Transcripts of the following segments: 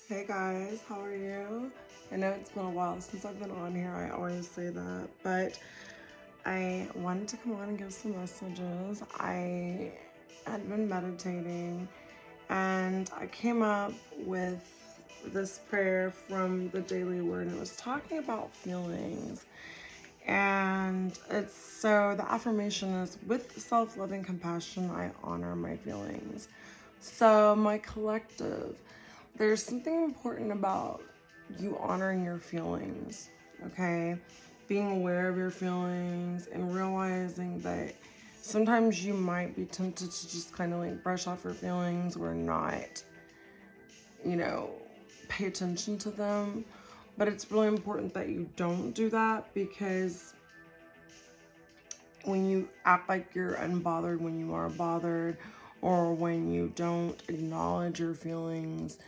Hey guys, how are you? I know it's been a while since I've been on here, I always say that, but I wanted to come on and give some messages. I had been meditating and I came up with this prayer from the Daily Word, and it was talking about feelings. And the affirmation is, with self-loving compassion, I honor my feelings. So my collective, there's something important about you honoring your feelings, okay? Being aware of your feelings and realizing that sometimes you might be tempted to just kind of like brush off your feelings or not, you know, pay attention to them. But it's really important that you don't do that, because when you act like you're unbothered when you are bothered, or when you don't acknowledge your feelings,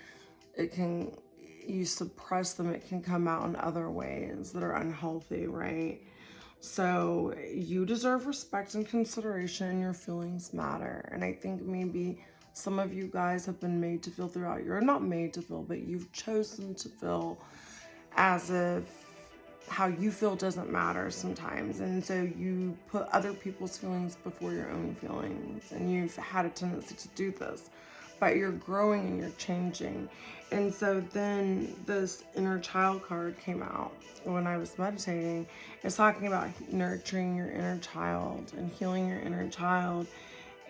you suppress them, it can come out in other ways that are unhealthy, right? So you deserve respect and consideration, and your feelings matter. And I think maybe some of you guys have been made to feel throughout you're not made to feel, but you've chosen to feel as if how you feel doesn't matter sometimes. And so you put other people's feelings before your own feelings. And you've had a tendency to do this, but you're growing and you're changing. And so then this inner child card came out when I was meditating. It's talking about nurturing your inner child and healing your inner child.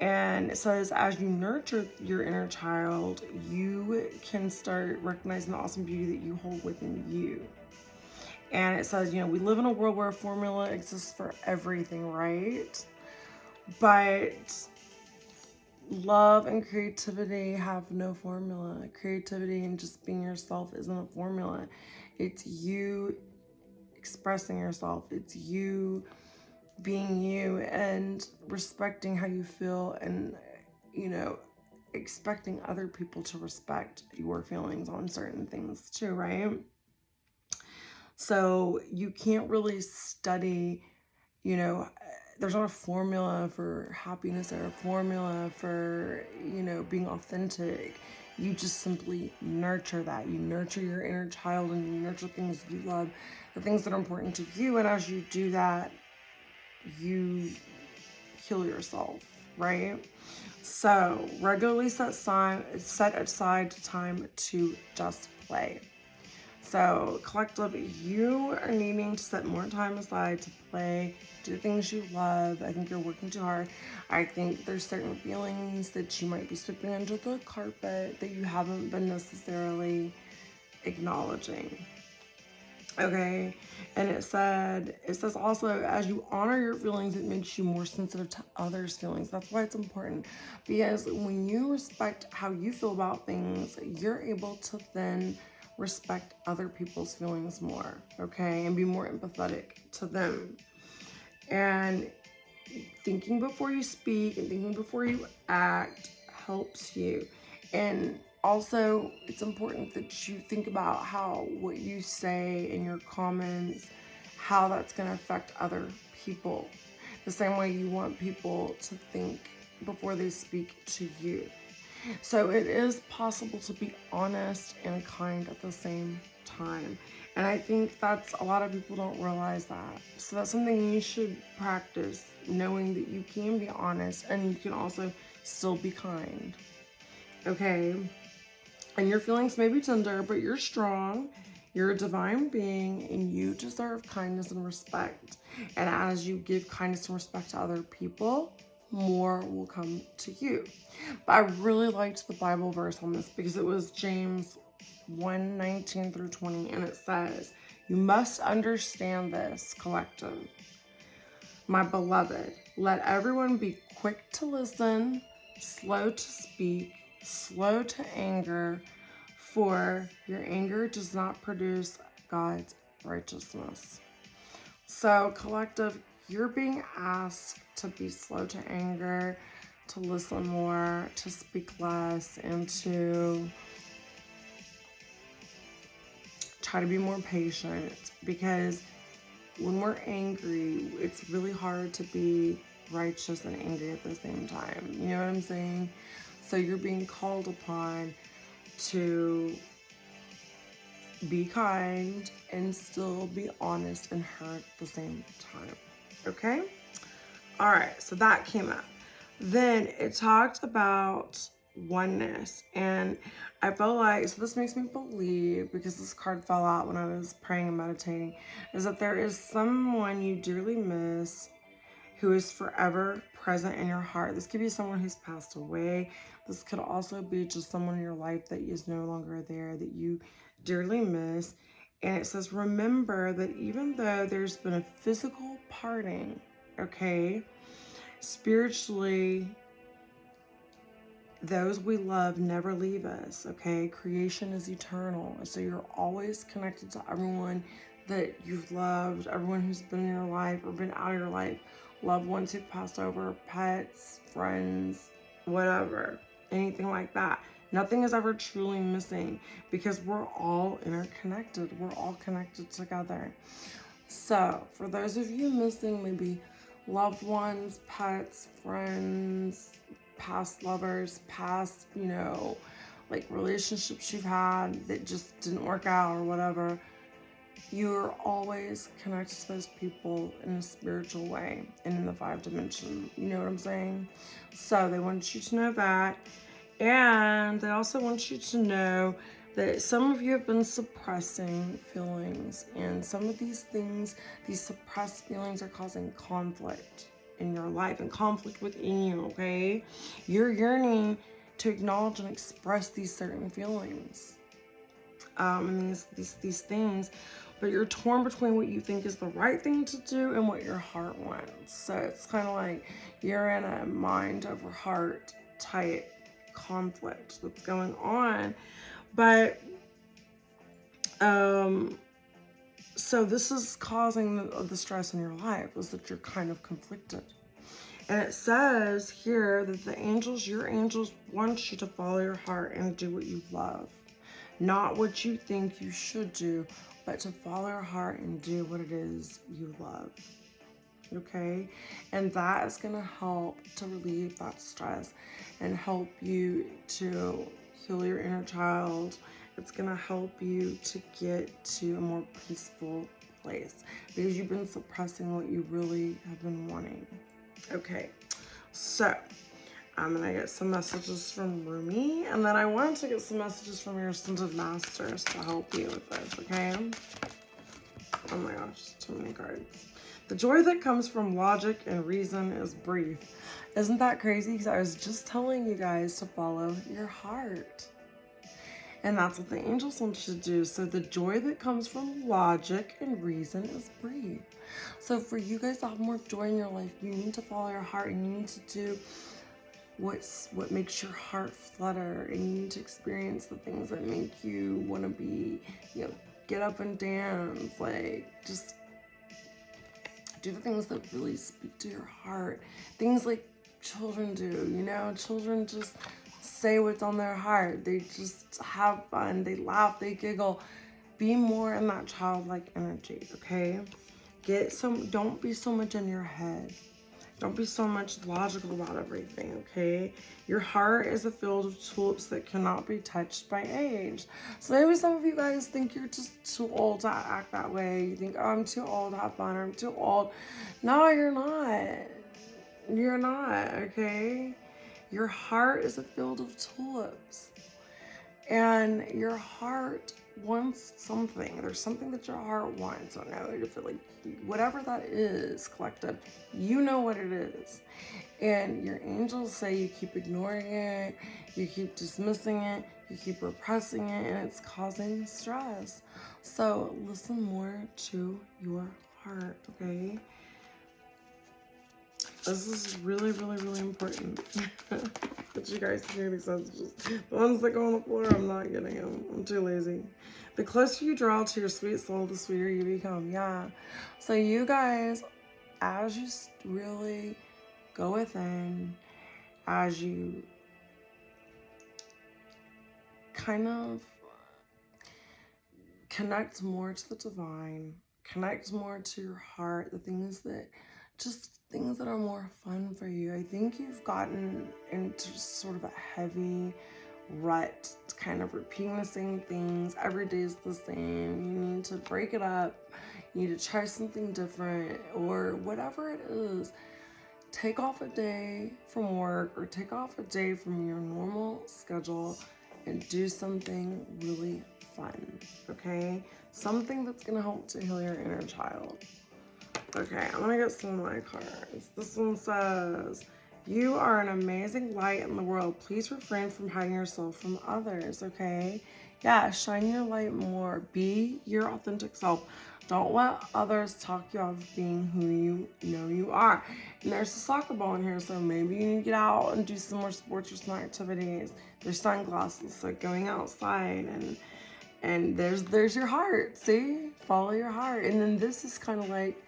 And it says, as you nurture your inner child, you can start recognizing the awesome beauty that you hold within you. And it says, we live in a world where a formula exists for everything, right? But love and creativity have no formula. Creativity and just being yourself isn't a formula. It's you expressing yourself. It's you being you and respecting how you feel, and, expecting other people to respect your feelings on certain things too, right? So you can't really study, there's not a formula for happiness or a formula for, being authentic. You just simply nurture that. You nurture your inner child, and you nurture things you love, the things that are important to you. And as you do that, you heal yourself, right? So regularly set aside time to just play. So collective, you are needing to set more time aside to play, do things you love. I think you're working too hard. I think there's certain feelings that you might be sweeping under the carpet that you haven't been necessarily acknowledging. Okay, and it says also, as you honor your feelings, it makes you more sensitive to others' feelings. That's why it's important, because when you respect how you feel about things, you're able to then respect other people's feelings more, okay, and be more empathetic to them. And thinking before you speak and thinking before you act helps you. And also, it's important that you think about how what you say in your comments, how that's going to affect other people. The same way you want people to think before they speak to you. So it is possible to be honest and kind at the same time. And I think that's, a lot of people don't realize that. So that's something you should practice, knowing that you can be honest and you can also still be kind. Okay? And your feelings may be tender, but you're strong. You're a divine being, and you deserve kindness and respect. And as you give kindness and respect to other people, more will come to you. But I really liked the Bible verse on this, because it was James 1:19 through 20, and it says, "You must understand this, collective. My beloved, let everyone be quick to listen, slow to speak, slow to anger, for your anger does not produce God's righteousness." So, collective, you're being asked to be slow to anger, to listen more, to speak less, and to try to be more patient, because when we're angry, it's really hard to be righteous and angry at the same time. You know what I'm saying? So you're being called upon to be kind, and still be honest and her at the same time. Okay? All right, so that came up. Then it talked about oneness, and I felt like, so this makes me believe, because this card fell out when I was praying and meditating, is that there is someone you dearly miss who is forever present in your heart. This could be someone who's passed away. This could also be just someone in your life that is no longer there, that you dearly miss. And it says, remember that even though there's been a physical parting, okay, spiritually, those we love never leave us, okay? Creation is eternal. So you're always connected to everyone that you've loved, everyone who's been in your life or been out of your life, loved ones who've passed over, pets, friends, whatever, anything like that. Nothing is ever truly missing because we're all interconnected. We're all connected together. So for those of you missing maybe loved ones, pets, friends, past lovers, past, like relationships you've had that just didn't work out or whatever, you're always connected to those people in a spiritual way and in the 5 dimension. You know what I'm saying? So they want you to know that. And they also want you to know that some of you have been suppressing feelings, and some of these things, these suppressed feelings, are causing conflict in your life and conflict within you, okay? You're yearning to acknowledge and express these certain feelings and these things, but you're torn between what you think is the right thing to do and what your heart wants. So it's kind of like you're in a mind over heart type conflict that's going on. But so this is causing the stress in your life, is that you're kind of conflicted. And it says here that your angels want you to follow your heart and do what you love. Not what you think you should do, but to follow your heart and do what it is you love. Okay? And that is going to help to relieve that stress and help you to heal your inner child. It's going to help you to get to a more peaceful place because you've been suppressing what you really have been wanting. Okay, so I'm going to get some messages from Rumi, and then I want to get some messages from your Ascended Masters to help you with this, okay? Oh my gosh, too many cards. The joy that comes from logic and reason is brief. Isn't that crazy? Because I was just telling you guys to follow your heart. And that's what the angels want you to do. So the joy that comes from logic and reason is brief. So for you guys to have more joy in your life, you need to follow your heart, and you need to do what makes your heart flutter, and you need to experience the things that make you want to be, get up and dance, like just do the things that really speak to your heart. Things like children do, children just say what's on their heart. They just have fun, they laugh, they giggle. Be more in that childlike energy, okay? Don't be so much in your head. Don't be so much logical about everything, okay? Your heart is a field of tulips that cannot be touched by age. So maybe some of you guys think you're just too old to act that way. You think, oh, I'm too old to have fun, or I'm too old. No, you're not. You're not, okay? Your heart is a field of tulips. And your heart wants something. There's something that your heart wants. I don't know if whatever that is, collective, you know what it is. And your angels say you keep ignoring it, you keep dismissing it, you keep repressing it, and it's causing stress. So listen more to your heart, okay? This is really, really, really important that you guys hear these messages. The ones that go on the floor, I'm not getting them. I'm too lazy. The closer you draw to your sweet soul, the sweeter you become. Yeah. So you guys, as you really go within, as you kind of connect more to the divine, connect more to your heart, the things that are more fun for you. I think you've gotten into sort of a heavy rut, kind of repeating the same things. Every day is the same. You need to break it up. You need to try something different, or whatever it is. Take off a day from work or take off a day from your normal schedule and do something really fun, okay? Something that's gonna help to heal your inner child. Okay, I'm gonna get some of my cards. This one says, you are an amazing light in the world. Please refrain from hiding yourself from others, okay? Yeah, shine your light more. Be your authentic self. Don't let others talk you off of being who you know you are. And there's a soccer ball in here, so maybe you need to get out and do some more sports or some activities. There's sunglasses, so going outside, and there's your heart. See? Follow your heart. And then this is kind of like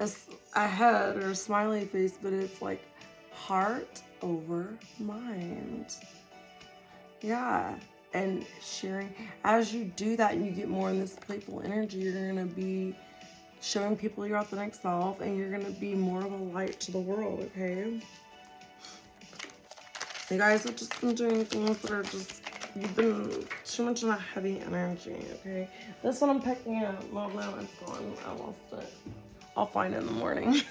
a head or a smiley face, but it's like heart over mind. Yeah. And sharing, as you do that and you get more in this playful energy, you're going to be showing people your authentic self, and you're going to be more of a light to the world, okay? You guys have just been doing things that are just, you've been too much in a heavy energy, okay? This one I'm picking up. Well, now it's gone. I lost it. I'll find it in the morning.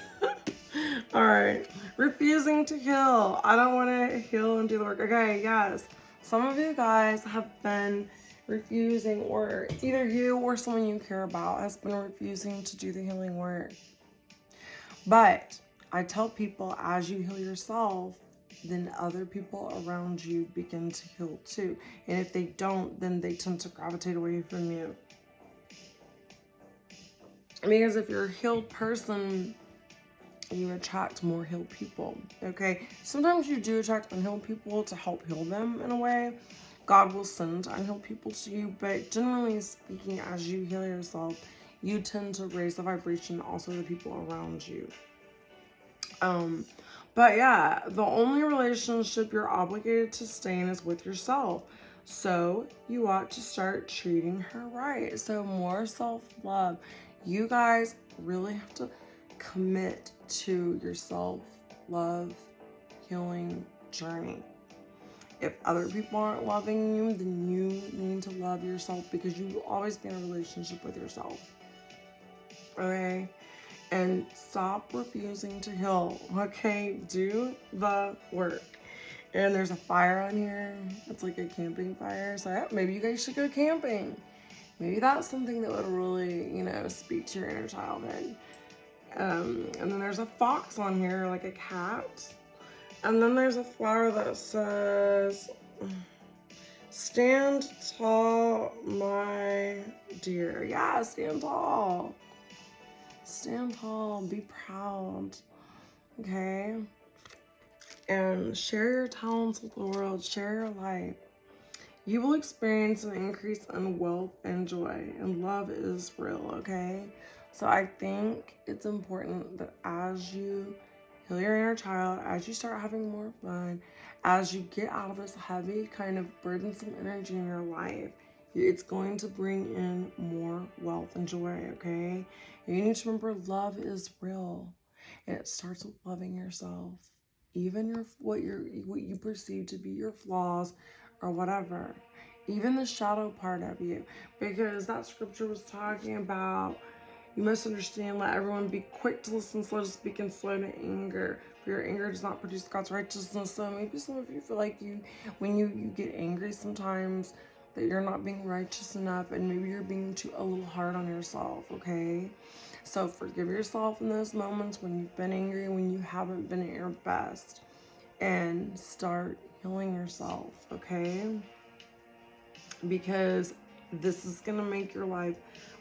All right. Refusing to heal. I don't want to heal and do the work. Okay, yes. Some of you guys have been refusing, or either you or someone you care about has been refusing to do the healing work. But I tell people, as you heal yourself, then other people around you begin to heal too. And if they don't, then they tend to gravitate away from you. Because if you're a healed person, you attract more healed people, okay? Sometimes you do attract unhealed people to help heal them in a way. God will send unhealed people to you, but generally speaking, as you heal yourself, you tend to raise the vibration also the people around you. But yeah, the only relationship you're obligated to stay in is with yourself. So you ought to start treating her right. So more self-love. You guys really have to commit to your self-love healing journey. If other people aren't loving you, then you need to love yourself, because you will always be in a relationship with yourself. Okay? And stop refusing to heal. Okay? Do the work. And there's a fire on here. It's like a camping fire. So yeah, maybe you guys should go camping. Maybe that's something that would really, speak to your inner childhood. And then there's a fox on here, like a cat. And then there's a flower that says, stand tall, my dear. Yeah, stand tall. Stand tall, be proud. Okay? And share your talents with the world. Share your life. You will experience an increase in wealth and joy, and love is real, okay? So I think it's important that as you heal your inner child, as you start having more fun, as you get out of this heavy, kind of burdensome energy in your life, it's going to bring in more wealth and joy, okay? And you need to remember, love is real, and it starts with loving yourself. Even what you perceive to be your flaws or whatever, even the shadow part of you, because that scripture was talking about, you must understand, let everyone be quick to listen, slow to speak, and slow to anger, for your anger does not produce God's righteousness. So maybe some of you feel like when you get angry sometimes, that you're not being righteous enough, and maybe you're being a little hard on yourself, okay? So forgive yourself in those moments when you've been angry, when you haven't been at your best, and start healing yourself, okay? Because this is going to make your life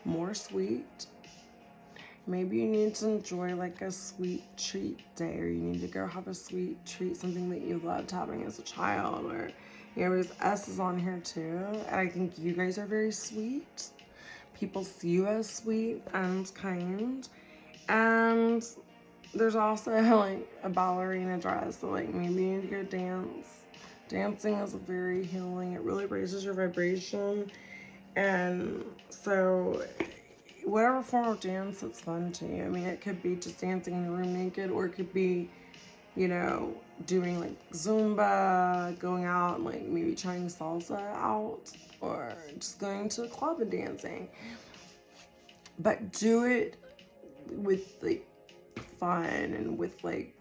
more sweet. Maybe you need to enjoy like a sweet treat day, or you need to go have a sweet treat, something that you loved having as a child, or, because S is on here too. And I think you guys are very sweet. People see you as sweet and kind. And there's also like a ballerina dress, so like maybe you need to go dance. Dancing is very healing. It really raises your vibration. And so whatever form of dance that's fun to you. I mean, it could be just dancing in your room naked, or it could be, doing like Zumba, going out and like maybe trying salsa out, or just going to a club and dancing. But do it with like fun and with like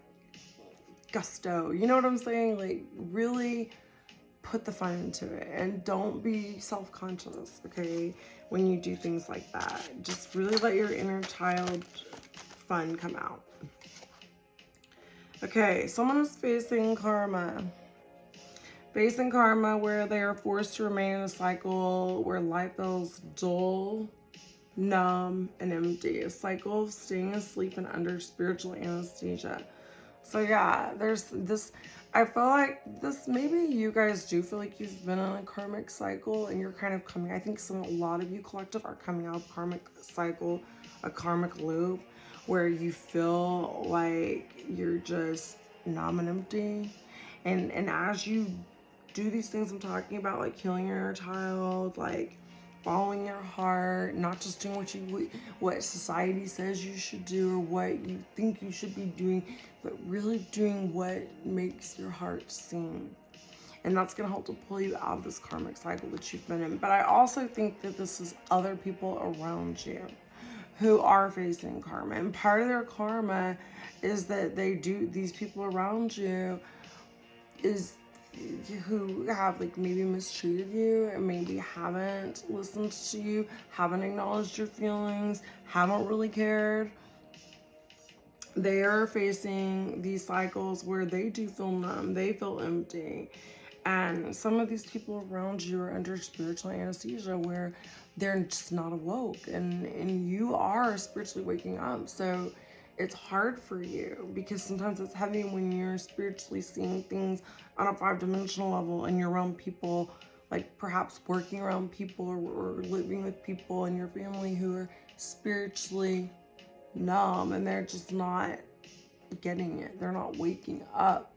gusto. You know what I'm saying? Like really put the fun into it, and don't be self-conscious, okay, when you do things like that. Just really let your inner child fun come out. Okay, someone is facing karma. Facing karma where they are forced to remain in a cycle where life feels dull, numb, and empty. A cycle of staying asleep and under spiritual anesthesia. So yeah, there's this, I feel like this, maybe you guys do feel like you've been on a karmic cycle and you're kind of coming, I think a lot of you collective are coming out of karmic cycle, a karmic loop, where you feel like you're just numb and empty. And as you do these things I'm talking about, like healing your inner child, like following your heart, not just doing what society says you should do or what you think you should be doing, but really doing what makes your heart sing. And that's going to help to pull you out of this karmic cycle that you've been in. But I also think that this is other people around you who are facing karma. And part of their karma is that these people around you who have like maybe mistreated you and maybe haven't listened to you, haven't acknowledged your feelings, haven't really cared. They are facing these cycles where they do feel numb, they feel empty. And some of these people around you are under spiritual anesthesia where they're just not awoke, and you are spiritually waking up. So it's hard for you because sometimes it's heavy when you're spiritually seeing things on a 5-dimensional level and you're around people, like perhaps working around people or living with people in your family who are spiritually numb and they're just not getting it. They're not waking up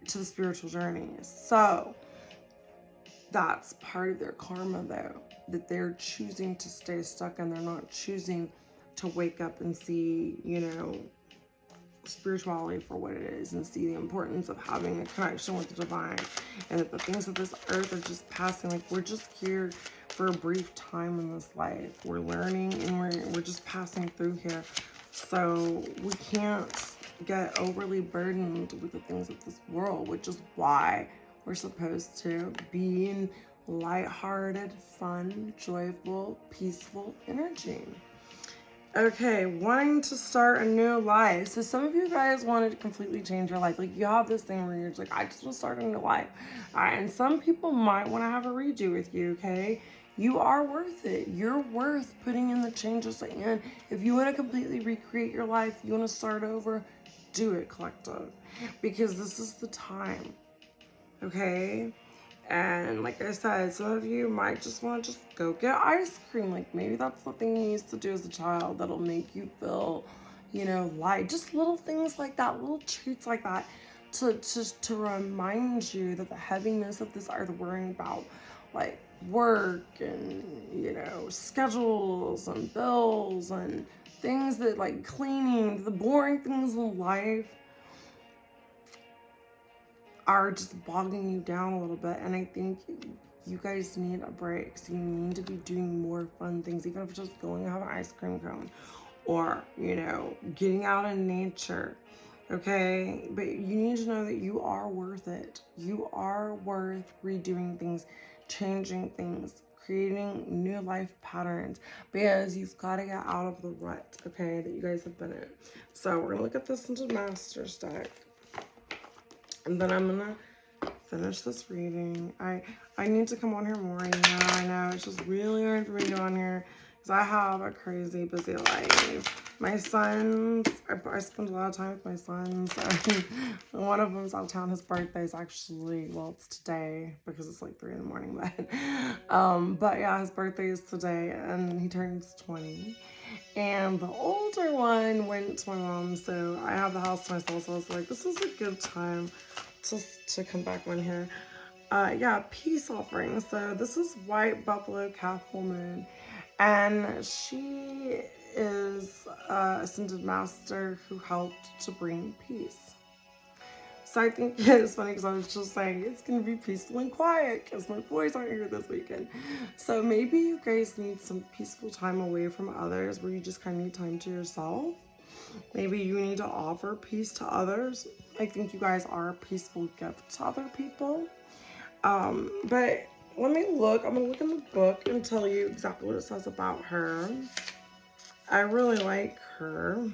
to the spiritual journey. So that's part of their karma though, that they're choosing to stay stuck and they're not choosing to wake up and see, you know, spirituality for what it is and see the importance of having a connection with the divine, and that the things of this earth are just passing. Like, we're just here for a brief time in this life. We're learning and we're just passing through here. So we can't get overly burdened with the things of this world, which is why we're supposed to be in lighthearted, fun, joyful, peaceful energy. Okay, wanting to start a new life. So some of you guys wanted to completely change your life. Like, you have this thing where you're just like, I just want to start a new life. All right, and some people might want to have a redo with you, okay? You are worth it. You're worth putting in the changes. And if you want to completely recreate your life, you want to start over, do it, collective. Because this is the time, okay? And like I said, some of you might just want to just go get ice cream. Like, maybe that's the thing you used to do as a child that'll make you feel, you know, light. Just little things like that, little treats like that to remind you that the heaviness of this earth, worrying about like work and, you know, schedules and bills and things that like cleaning, the boring things in life are just bogging you down a little bit. And I think you guys need a break. So you need to be doing more fun things, even if it's just going to have an ice cream cone or, you know, getting out in nature. Okay, but you need to know that you are worth it. You are worth redoing things, changing things, creating new life patterns, because you've got to get out of the rut, okay, that you guys have been in. So we're gonna look at this into Master's deck, and then I'm gonna finish this reading. I need to come on here more. I know it's just really hard for me to go on here because I have a crazy busy life. My sons, I spend a lot of time with my sons. One of them's out of town. His birthday's actually, well, it's today because it's like 3 in the morning. But yeah, his birthday is today and he turns 20. And the older one went to my mom, so I have the house to myself. So I was like, this is a good time to come back on here. Yeah, peace offering. So this is White Buffalo Calf Woman, and she is a ascended master who helped to bring peace. So I think it's funny because I was just saying it's going to be peaceful and quiet because my boys aren't here this weekend. So maybe you guys need some peaceful time away from others where you just kind of need time to yourself. Maybe you need to offer peace to others. I think you guys are a peaceful gift to other people. But let me look. I'm going to look in the book and tell you exactly what it says about her. I really like her.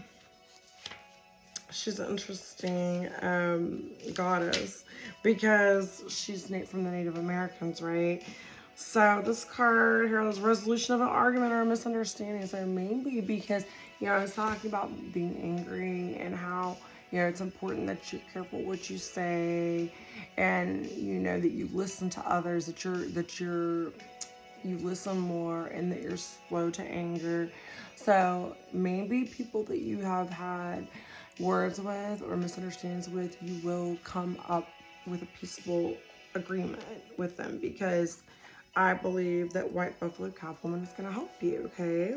She's an interesting goddess because she's from the Native Americans, right? So this card here is resolution of an argument or a misunderstanding. So maybe because, I was talking about being angry and how, it's important that you're careful what you say and, that you listen to others, that you listen more and that you're slow to anger. So maybe people that you have had words with or misunderstandings with, you will come up with a peaceful agreement with them because I believe that White Buffalo Calf Woman is going to help you, okay?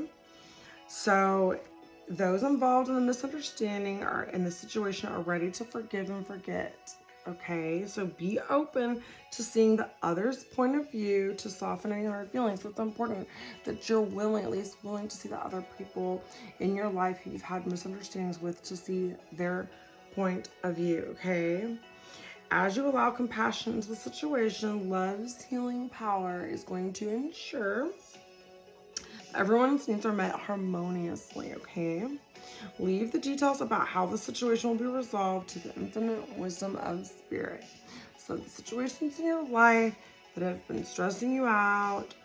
So those involved in the misunderstanding or in the situation are ready to forgive and forget, okay? So be open to seeing the other's point of view to soften any hard feelings. So it's important that you're at least willing to see the other people in your life who you've had misunderstandings with to see their point of view, okay? As you allow compassion into the situation, love's healing power is going to ensure everyone's needs are met harmoniously, okay? Leave the details about how the situation will be resolved to the infinite wisdom of spirit. So the situations in your life that have been stressing you out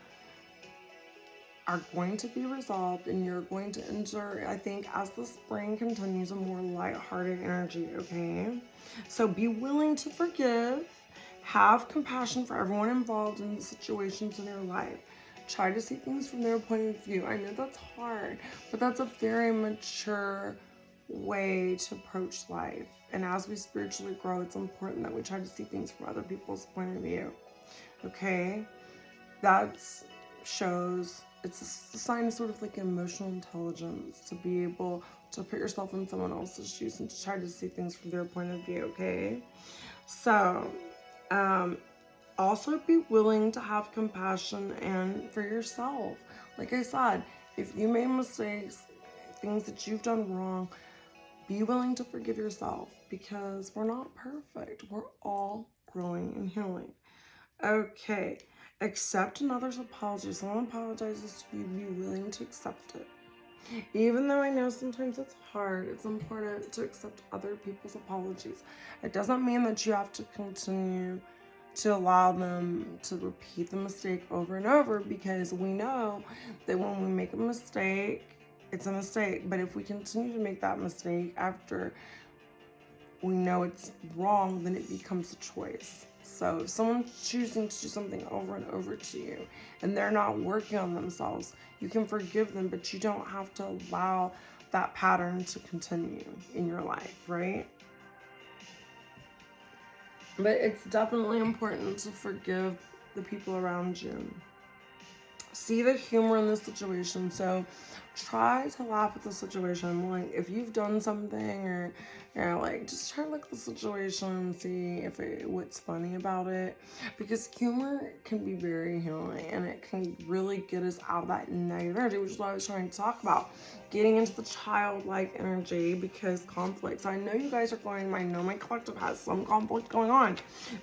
are going to be resolved and you're going to enter, I think, as the spring continues, a more lighthearted energy, okay? So be willing to forgive, have compassion for everyone involved in the situations in your life. Try to see things from their point of view. I know that's hard, but that's a very mature way to approach life. And as we spiritually grow, it's important that we try to see things from other people's point of view. Okay? It's a sign of sort of like emotional intelligence to be able to put yourself in someone else's shoes and to try to see things from their point of view, okay? So, also be willing to have compassion and for yourself. Like I said, if you made mistakes, things that you've done wrong, be willing to forgive yourself because we're not perfect. We're all growing and healing. Okay, accept another's apology. Someone apologizes to you, be willing to accept it. Even though I know sometimes it's hard, it's important to accept other people's apologies. It doesn't mean that you have to continue to allow them to repeat the mistake over and over because we know that when we make a mistake, it's a mistake. But if we continue to make that mistake after we know it's wrong, then it becomes a choice. So if someone's choosing to do something over and over to you and they're not working on themselves, you can forgive them, but you don't have to allow that pattern to continue in your life, right? But it's definitely important to forgive the people around you. See the humor in the situation. So try to laugh at the situation. Like if you've done something or like just try to look at the situation and see what's funny about it. Because humor can be very healing and it can really get us out of that negative energy, which is what I was trying to talk about. Getting into the childlike energy because conflicts. I know you guys are I know my collective has some conflict going on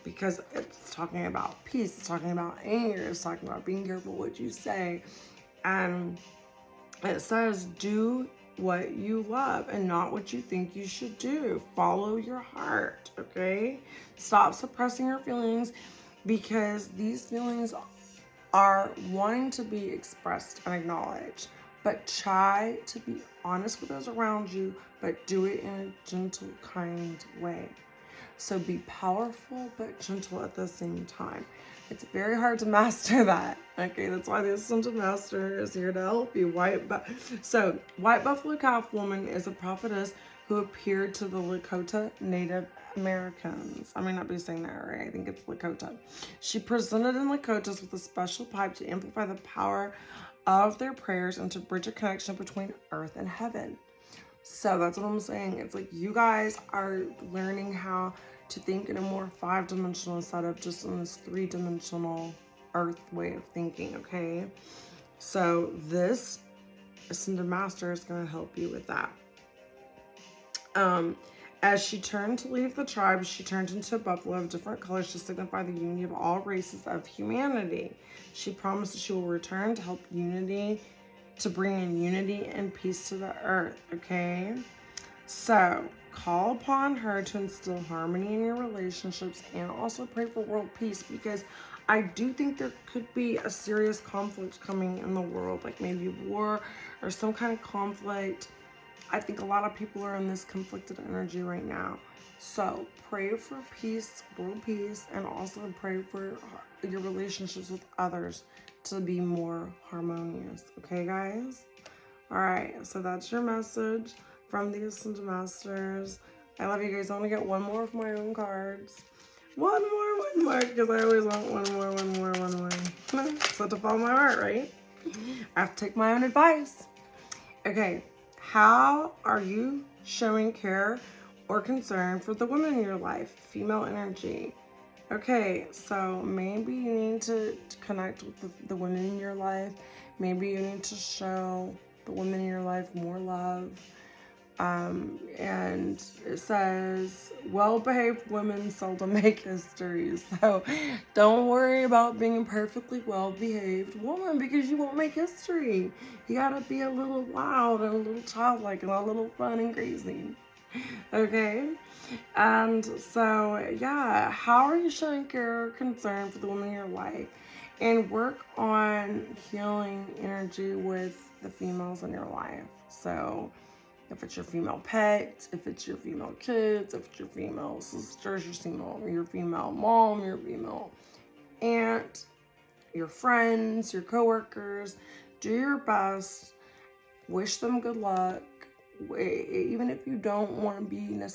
because it's talking about peace, it's talking about anger, it's talking about being careful what you say. And it says, do what you love and not what you think you should do. Follow your heart, okay? Stop suppressing your feelings because these feelings are wanting to be expressed and acknowledged. But try to be honest with those around you, but do it in a gentle, kind way. So be powerful, but gentle at the same time. It's very hard to master that. Okay, that's why the Ascended Master is here to help you. White Buffalo Calf Woman is a prophetess who appeared to the Lakota Native Americans. I may not be saying that right. I think it's Lakota. She presented in Lakotas with a special pipe to amplify the power of their prayers and to bridge a connection between earth and heaven. So that's what I'm saying. It's like you guys are learning how to think in a more 5-dimensional instead of just in this 3-dimensional earth way of thinking, okay? So this Ascended Master is going to help you with that. As she turned to leave the tribe, she turned into a buffalo of different colors to signify the unity of all races of humanity. She promised that she will return to help unity, to bring in unity and peace to the earth, okay? So, call upon her to instill harmony in your relationships and also pray for world peace, because I do think there could be a serious conflict coming in the world, like maybe war or some kind of conflict. I think a lot of people are in this conflicted energy right now. So pray for peace, world peace, and also pray for your relationships with others to be more harmonious. Okay, guys? All right, so that's your message from the Ascended Masters. I love you guys. I want to get one more of my own cards. One more, because I always want one more. So to follow my heart, right? I have to take my own advice. Okay, how are you showing care or concern for the women in your life? Female energy. Okay, so maybe you need to connect with the women in your life. Maybe you need to show the women in your life more love. And it says, well-behaved women seldom make history. So don't worry about being a perfectly well-behaved woman, because you won't make history. You gotta be a little wild and a little childlike and a little fun and crazy. Okay? And so, yeah, how are you showing care or concern for the woman in your life? And work on healing energy with the females in your life. So if it's your female pet, if it's your female kids, if it's your female sisters, your female mom, your female aunt, your friends, your coworkers, do your best. Wish them good luck. Even if you don't want to be necessarily